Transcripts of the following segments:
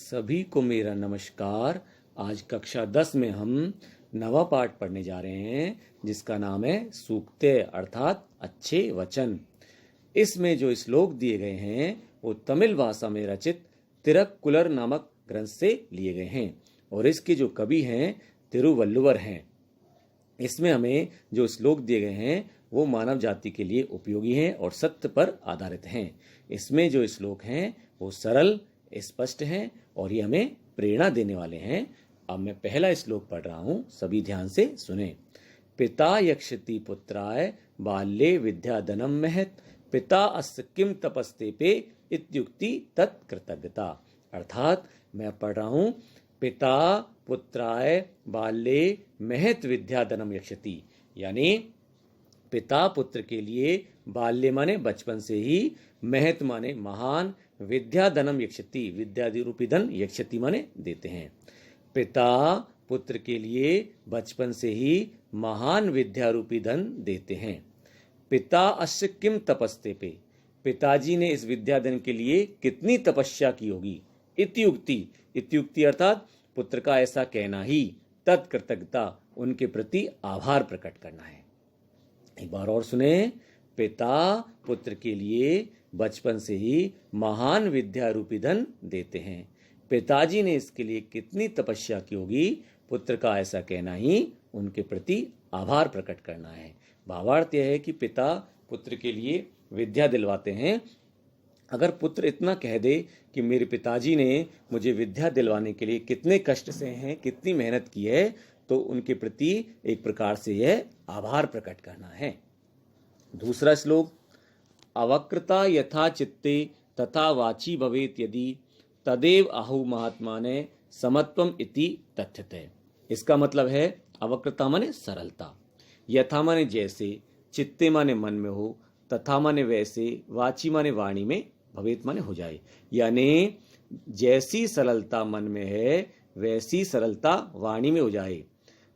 सभी को मेरा नमस्कार। आज कक्षा 10 में हम नवा पाठ पढ़ने जा रहे हैं जिसका नाम है सूक्ते अर्थात अच्छे वचन। इसमें जो श्लोक दिए गए हैं वो तमिल भाषा में रचित तिरुक्कुलर नामक ग्रंथ से लिए गए हैं और इसके जो कवि हैं तिरुवल्लुवर हैं। इसमें हमें जो श्लोक दिए गए हैं वो मानव जाति के लिए उपयोगी हैं और सत्य पर आधारित हैं। इसमें जो श्लोक हैं वो सरल स्पष्ट हैं और ये हमें प्रेरणा देने वाले हैं। अब मैं पहला श्लोक पढ़ रहा हूं, सभी ध्यान से सुने। पिता यक्षति पुत्राय बाल्ये विद्याधनम महत पिता अस्य किम तपस्ते पे इत्युक्ति तत्कृतज्ञता। अर्थात मैं पढ़ रहा हूं, पिता पुत्राय बाल्ये महत विद्याधनम यक्षति, यानी पिता पुत्र के लिए बाल्य माने बचपन से ही, महत माने महान, विद्याधनम यक्षति विद्यादि रूपी धन यक्षति माने देते हैं। पिता पुत्र के लिए बचपन से ही महान विद्या रूपी धन देते हैं। पिता अस्य किम तपस्ते पे, पिताजी ने इस विद्याधन के लिए कितनी तपस्या की होगी। इत्युक्ति अर्थात पुत्र का ऐसा कहना ही, तत्कृतज्ञता उनके प्रति आभार प्रकट करना है। एक बार और सुने। पिता पुत्र के लिए बचपन से ही महान विद्या रूपी धन देते हैं। पिताजी ने इसके लिए कितनी तपस्या की होगी, पुत्र का ऐसा कहना ही उनके प्रति आभार प्रकट करना है। भावार्थ यह है कि पिता पुत्र के लिए विद्या दिलवाते हैं। अगर पुत्र इतना कह दे कि मेरे पिताजी ने मुझे विद्या दिलवाने के लिए कितने कष्ट से हैं, कितनी मेहनत की है, तो उनके प्रति एक प्रकार से यह आभार प्रकट करना है। दूसरा श्लोक, अवक्रता यथा चित्ते तथा वाची भवेत यदि तदेव आहु महात्माने समत्वम इति तथ्यते। इसका मतलब है अवक्रता माने सरलता, यथा माने जैसे, चित्ते माने मन में हो, तथा माने वैसे, वाची माने वाणी में, भवेत माने हो जाए, यानी जैसी सरलता मन में है वैसी सरलता वाणी में हो जाए।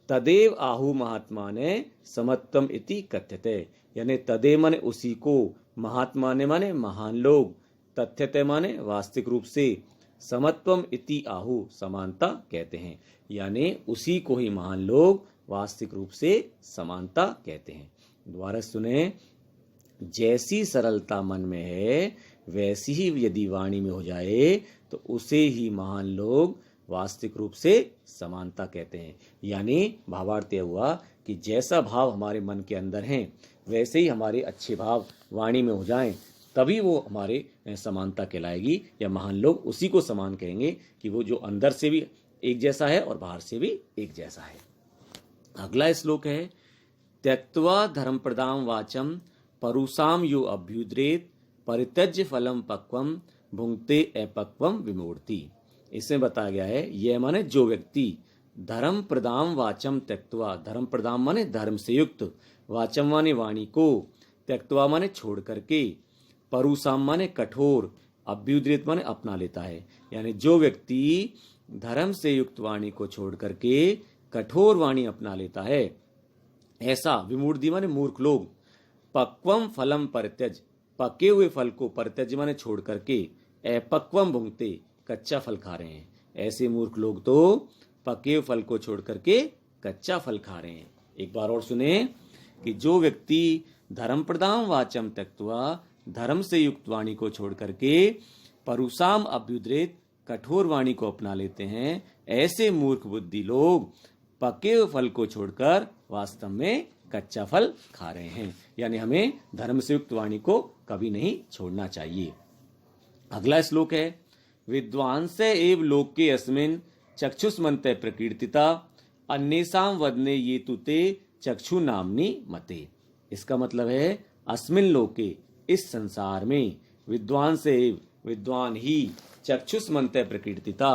तदेव आहु महात्मा ने समत्वम इति कथ्यते, यानी तदेव माने उसी को, महात्मा ने माने महान लोग, तथ्यते माने वास्तविक रूप से, समत्वम इति आहु समानता कहते हैं, यानी उसी को ही महान लोग वास्तविक रूप से समानता कहते हैं। दोबारा सुने। जैसी सरलता मन में है वैसी ही यदि वाणी में हो जाए तो उसे ही महान लोग वास्तविक रूप से समानता कहते हैं। यानी भावार्थ यह हुआ कि जैसा भाव हमारे मन के अंदर हैं वैसे ही हमारे अच्छे भाव वाणी में हो जाएं, तभी वो हमारे समानता कहलाएगी, या महान लोग उसी को समान कहेंगे कि वो जो अंदर से भी एक जैसा है और बाहर से भी एक जैसा है। अगला श्लोक है, त्यक्त्वा धर्म प्रदाम वाचम परुषाम यो अभ्युद्रेत परित्यज्य फलम पक्वम भुंक्ते अपक्वम विमूर्ति। इसमें बताया गया है, यह माने जो व्यक्ति धर्म प्रदाम वाचम त्यक्त्वा, धर्म प्रदाम माने धर्म से युक्त, वाचम माने वाणी को, त्यक्त्वा माने छोड़ करके, परुषाम माने कठोर, अभ्युद्रेत माने अपना लेता है, यानी जो व्यक्ति धर्म से युक्त वाणी को छोड़ करके कठोर वाणी अपना लेता है, ऐसा विमूढ़ माने मूर्ख लोग, पक्वम फलम परित्यज, पके हुए फल को, परित्यज माने छोड़ करके, अपक्वम भुंक्ते, कच्चा फल खा रहे हैं। ऐसे मूर्ख लोग तो पके हुए फल को छोड़ करके कच्चा फल खा रहे हैं। एक बार और सुने कि जो व्यक्ति धर्म प्रदाम वाचम त्यक्त्वा, धर्म से युक्त वाणी को छोड़ करके परुषाम अभ्युद्रेत, कठोर वाणी को अपना लेते हैं, ऐसे मूर्ख बुद्धि लोग पके हुए फल को छोड़कर वास्तव में कच्चा फल खा रहे हैं। यानी हमें धर्म से युक्त वाणी को कभी नहीं छोड़ना चाहिए। अगला श्लोक है, विद्वांसे एव लोके अस्मिन् चक्षुष्मन्ते प्रकीर्तिता अन्येषां वदने ये तुते चक्षु नामनी मते। इसका मतलब है अस्मिन् लोके, इस संसार में, विद्वान से एव, विद्वान ही, चक्षुष्मन्ते प्रकीर्तिता,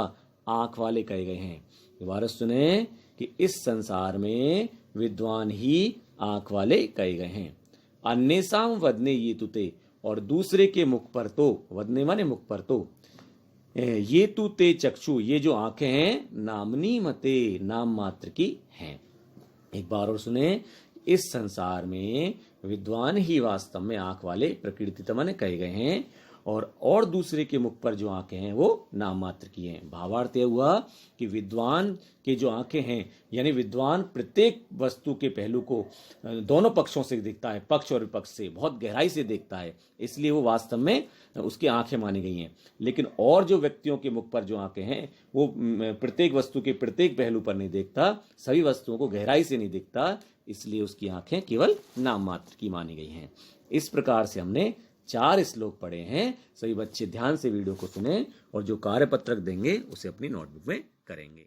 आंख वाले कहे गए हैं। दोबारा सुने कि इस संसार में विद्वान ही आंख वाले कहे गए हैं। अन्येषां वदने ये तुते, और दूसरे के मुख पर तो, वदने माने मुख पर तो, ये तू ते चक्षु, ये जो आंखें हैं, नामनी मते, नाम मात्र की हैं। एक बार और सुने, इस संसार में विद्वान ही वास्तव में आंख वाले प्रकृति माने कहे गए हैं, और दूसरे के मुख पर जो आंखें हैं वो नाम मात्र की हैं। भावार्थ यह हुआ कि विद्वान के जो आंखें हैं, यानी विद्वान प्रत्येक वस्तु के पहलू को दोनों पक्षों से देखता है, पक्ष और विपक्ष से बहुत गहराई से देखता है, इसलिए वो वास्तव में उसकी आंखें मानी गई हैं। लेकिन और जो व्यक्तियों के मुख पर जो आंखें हैं वो प्रत्येक वस्तु के प्रत्येक पहलू पर नहीं देखता, सभी वस्तुओं को गहराई से नहीं देखता, इसलिए उसकी आंखें केवल नाम मात्र की मानी गई हैं। इस प्रकार से हमने 4 श्लोक पढ़े हैं। सभी बच्चे ध्यान से वीडियो को सुने और जो कार्यपत्रक देंगे उसे अपनी नोटबुक में करेंगे।